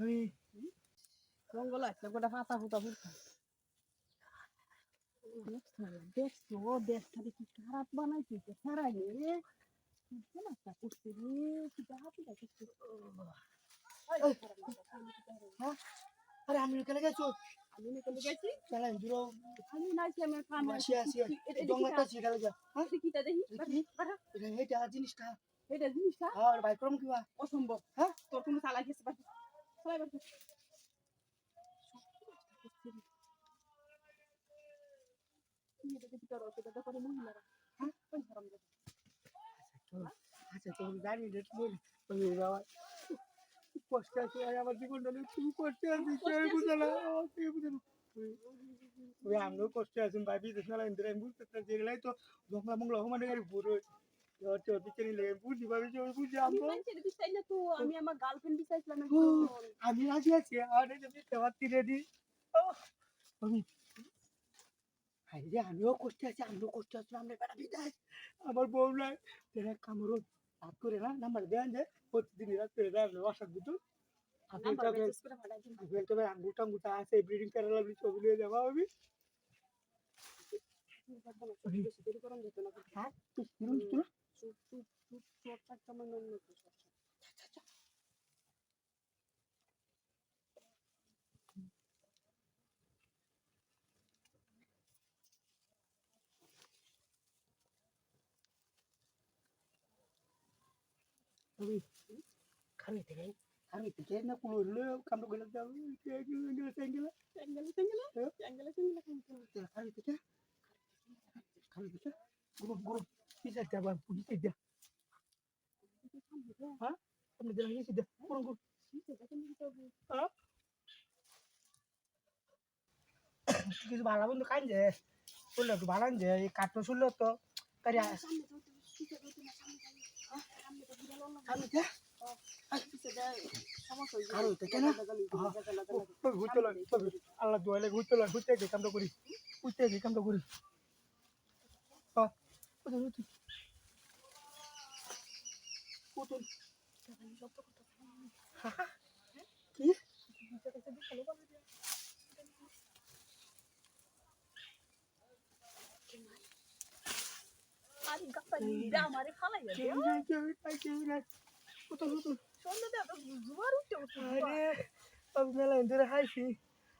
আমি জঙ্গল আছে গোটা পাতা ফুটা ফুটা দেখছো দেশটা কি খারাপ বানাইছে সারা রে না করছে রে কি হাতি করছে আরে আমি কেন গেছো আমি নিকলে গেছি চালাই দূর আমি নাইছি আমি কাম আসি আসি জঙ্গলটা আছে গেল যা হ্যাঁ কিটা দেখি এটা জিনিসটা এটা জিনিসটা আর ভাই করম কি বা অসম্ভব হ্যাঁ তোর কোনো চালাই গেছে বাকি চালাই বাকি তুমি এটা কি করো সেটা করে মহিলারা হ্যাঁ কোন হারাম যাবে আচ্ছা তুমি জানি রে তুমি বাবা কষ্ট আছে আমার জীবনটা খুব কষ্ট আছে কেউ বুঝে না কেউ বুঝে না ওই আমিও কষ্ট আছি ভাই বিদেশ না ইন্দ্র আমি বুঝতে পারছি এলাই তো জঙ্গলা মঙ্গলা মানে গাড়ি বুড়ো তো বিচারি লেগে বুঝি ভাবি যে বুঝি আমি আমো মানছি রে দিছাই না তো আমি আমার গার্লফ্রেন্ড দিছাইছিলাম আমি রাজি আছি আর এই যে বিতে রেডি আমি হাই রে আমিও কষ্ট আছি আমরা বেড়া বিদেশ আমার বউ নাই তেরা কামড় রাত করে না নাম্বার দেন যে প্রতিদিন রাত করে দেন বাসার দুটো নাম্বার মেসেজ করে পাঠাই দিন আমি তো ভাই আঙ্গুটা আছে ব্রিডিং করার লাগি ছবি নিয়ে যাবো আমি বেশি দেরি করুন যেত না হ্যাঁ তুই কিরম তুই চুপ চুপ চুপ চুপ একটা মনে মনে আমি খামিতে না কোনো হলো কামড় গেলে যাবো গেলে চ্যাঙ্গেলা খামিতে গুরু গুরু পিছে যাবা পিছে যা হ্যাঁ আপনি দিলাম পিছে যা গুরু গুরু হ্যাঁ কিছু ভালো বন্ধু খাই যে শুনলে একটু ভালো যে এই কাঠটা শুনলো তো তাই খামিতে আল্লাহ দোয়ালে ঘুরতে কামটা করি কামটা করি কি আরে গাতা আমারে ফালাই যাবে সন্ধ্যা দে তো জুয়ার উঠতে আরে আমি মেলা ধরে হাইছি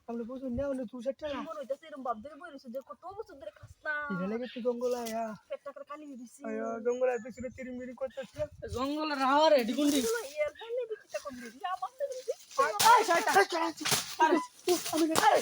আমরা বুঝুন না হলে 200 টাকা মনে হইতাছে এরকম ভাব ধরে বইরেছে যে কত বছর ধরে খাস না এটা লাগে তো জঙ্গল আয়া পেটটা করে খালি দিছি আয়া জঙ্গল আয়া পিছনে তিরিমিরি করতেছে জঙ্গলের হাওয়া রে ডিগুন্ডি এর ফলে বিকিটা কম দিছি আমার তো আরে